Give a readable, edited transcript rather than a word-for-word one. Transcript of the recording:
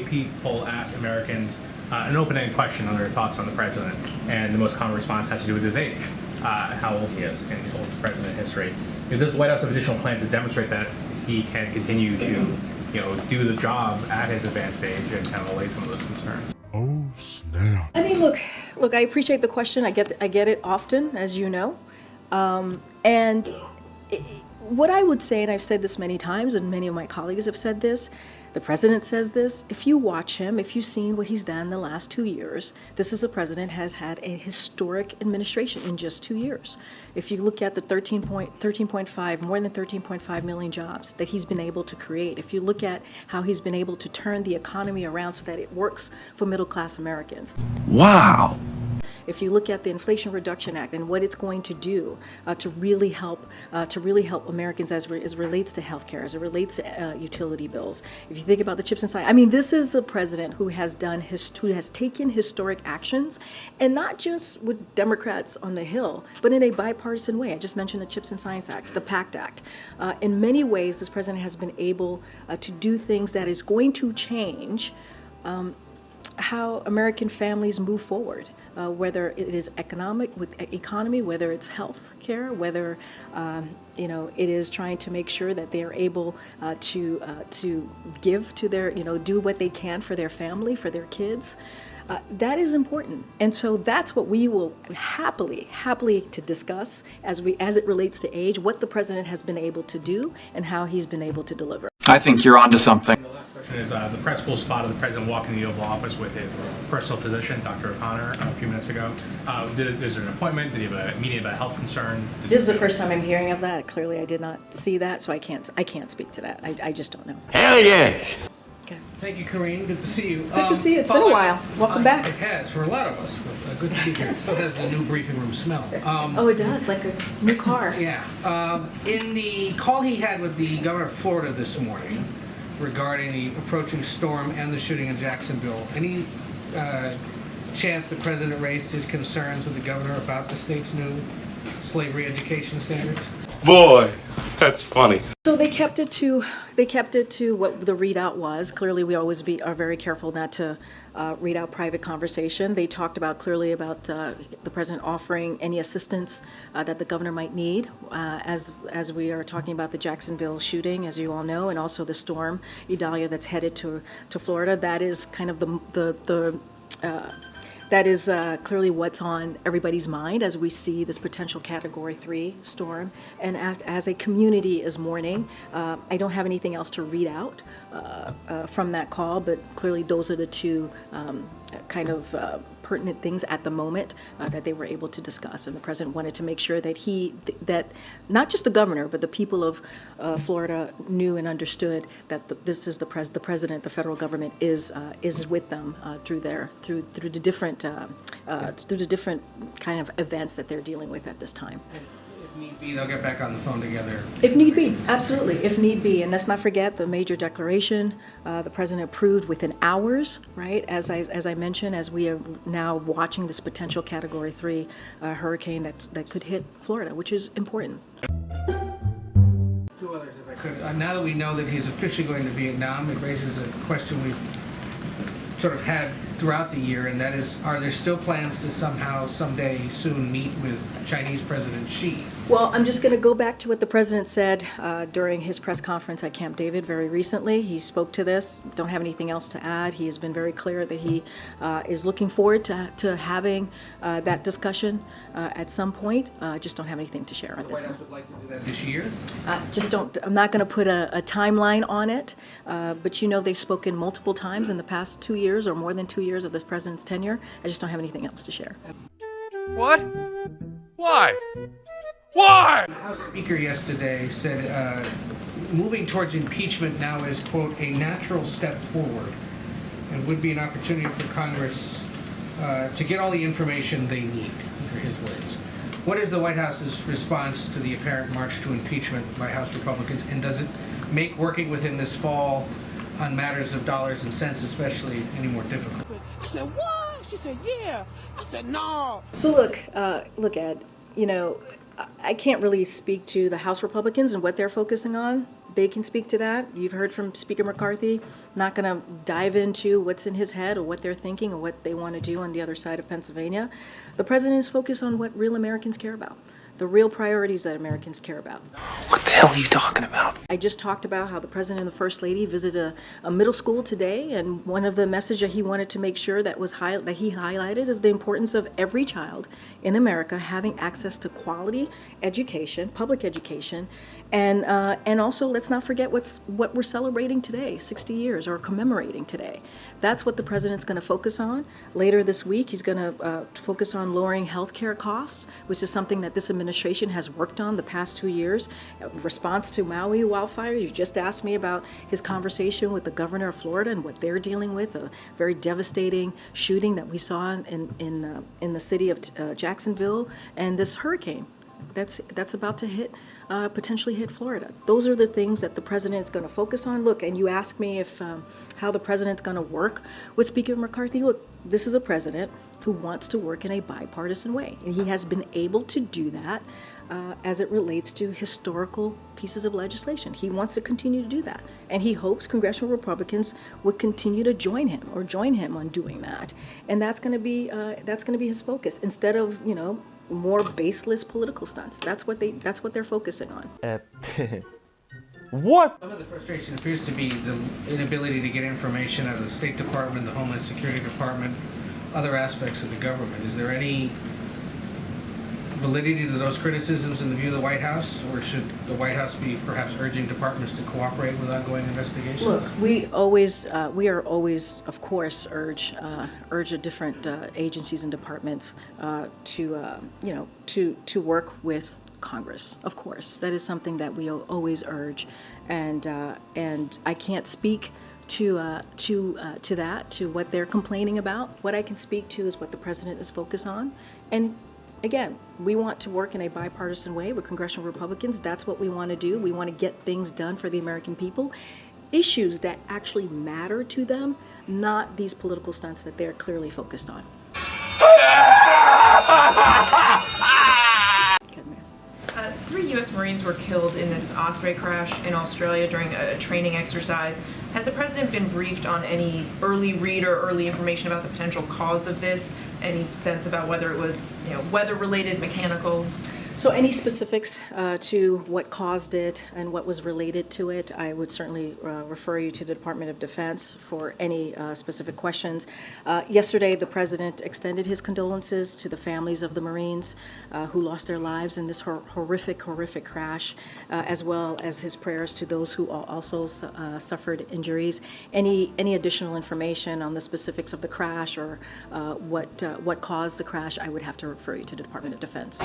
AP poll asked Americans an open-ended question on their thoughts on the president, and the most common response has to do with his age, how old he is, and the oldest president in history. Does the White House have additional plans to demonstrate that he can continue to, do the job at his advanced age and kind of allay some of those concerns? Oh, snap. I mean, look, I appreciate the question. I get it often, as you know. What I would say, and I've said this many times, and many of my colleagues have said this, the president says this, if you watch him, if you've seen what he's done the last 2 years, this is a president has had a historic administration in just 2 years. If you look at the more than 13.5 million jobs that he's been able to create, if you look at how he's been able to turn the economy around so that it works for middle-class Americans. Wow. If you look at the Inflation Reduction Act and what it's going to do to really help Americans as it relates to healthcare, as it relates to utility bills. If you think about the CHIPS and Science, I mean, this is a president who has taken historic actions, and not just with Democrats on the Hill, but in a bipartisan way. I just mentioned the CHIPS and Science Act, the PACT Act. In many ways, this president has been able to do things that is going to change how American families move forward, whether it is economy, whether it's health care, whether it is trying to make sure that they are able to give to their, do what they can for their family, for their kids. That is important, and so that's what we will happily to discuss as it relates to age, what the president has been able to do and how he's been able to deliver. I think you're onto something. The last question is the press pool spotted the president walking the Oval Office with his personal physician, Dr. O'Connor, a few minutes ago. Is there an appointment? Did he have a meeting about a health concern? This is the first time I'm hearing of that. Clearly, I did not see that, so I can't speak to that. I just don't know. Hell yes. Okay. Thank you, Karine. Good to see you. Good to see you. It's been a while. Welcome back. It has, for a lot of us. But, good to be here. It still has the new briefing room smell. Oh, it does, like a new car. Yeah. In the call he had with the governor of Florida this morning regarding the approaching storm and the shooting in Jacksonville, any chance the president raised his concerns with the governor about the state's new slavery education standards? Boy, that's funny. So they kept it to what the readout was. Clearly, we always are very careful not to read out private conversation. They talked clearly about the president offering any assistance that the governor might need as we are talking about the Jacksonville shooting, as you all know, and also the storm Idalia that's headed to Florida. That is kind of that is clearly what's on everybody's mind as we see this potential Category 3 storm. And as a community is mourning, I don't have anything else to read out from that call, but clearly those are the two kind of pertinent things at the moment that they were able to discuss. And the president wanted to make sure that that not just the governor, but the people of Florida knew and understood that this is the president, the federal government is with them through the different kind of events that they're dealing with at this time. If need be, they'll get back on the phone together. If need be, absolutely, if need be. And let's not forget the major declaration the president approved within hours, right? As I mentioned, as we are now watching this potential Category 3 hurricane that could hit Florida, which is important. Two others, if I could. Now that we know that he's officially going to Vietnam, it raises a question we've sort of had throughout the year, and that is, are there still plans to someday soon meet with Chinese President Xi? Well, I'm just going to go back to what the president said during his press conference at Camp David very recently. He spoke to this. Don't have anything else to add. He has been very clear that he is looking forward to having that discussion at some point. Just don't have anything to share on this. The White House would like to do that this year? I'm not going to put a timeline on it, but they've spoken multiple times in the past 2 years or more than 2 years of this president's tenure. I just don't have anything else to share. What? Why? Why? The House Speaker yesterday said moving towards impeachment now is, quote, a natural step forward and would be an opportunity for Congress to get all the information they need, for his words. What is the White House's response to the apparent march to impeachment by House Republicans, and does it make working with him this fall on matters of dollars and cents especially any more difficult? I said, what? She said, yeah. I said, no. So look, Ed, I can't really speak to the House Republicans and what they're focusing on. They can speak to that. You've heard from Speaker McCarthy. Not going to dive into what's in his head or what they're thinking or what they want to do on the other side of Pennsylvania. The president is focused on what real Americans care about, the real priorities that Americans care about. What the hell are you talking about? I just talked about how the president and the first lady visited a middle school today, and one of the messages that he wanted to make sure that he highlighted is the importance of every child in America having access to quality education, public education, and also let's not forget what we're celebrating today, 60 years, or commemorating today. That's what the president's going to focus on. Later this week, he's going to focus on lowering healthcare costs, which is something that this administration has worked on the past 2 years. In response to Maui wildfires, you just asked me about his conversation with the governor of Florida and what they're dealing with, a very devastating shooting that we saw in the city of Jacksonville, and this hurricane that's about to potentially hit Florida. Those are the things that the president is going to focus on. Look, and you ask me if how the president's going to work with Speaker McCarthy. Look, this is a president who wants to work in a bipartisan way, and he has been able to do that as it relates to historical pieces of legislation. He wants to continue to do that, and he hopes congressional Republicans would continue to join him on doing that. And that's going to be his focus, instead of more baseless political stunts. That's what they're focusing on. What? Some of the frustration appears to be the inability to get information out of the State Department, the Homeland Security Department, other aspects of the government. Is there any validity to those criticisms in the view of the White House, or should the White House be perhaps urging departments to cooperate with ongoing investigations? Look, we are always, of course, urge the different agencies and departments to work with Congress. Of course, that is something that we always urge, and I can't speak to what they're complaining about. What I can speak to is what the president is focused on, and again, we want to work in a bipartisan way with congressional Republicans. That's what we want to do. We want to get things done for the American people, issues that actually matter to them, not these political stunts that they're clearly focused on. Three U.S. Marines were killed in this Osprey crash in Australia during a training exercise. Has the president been briefed on any early read or early information about the potential cause of this? Any sense about whether it was, weather-related, mechanical? So any specifics to what caused it and what was related to it, I would certainly refer you to the Department of Defense for any specific questions. Yesterday, the president extended his condolences to the families of the Marines who lost their lives in this horrific crash, as well as his prayers to those who also suffered injuries. Any additional information on the specifics of the crash or what caused the crash, I would have to refer you to the Department of Defense.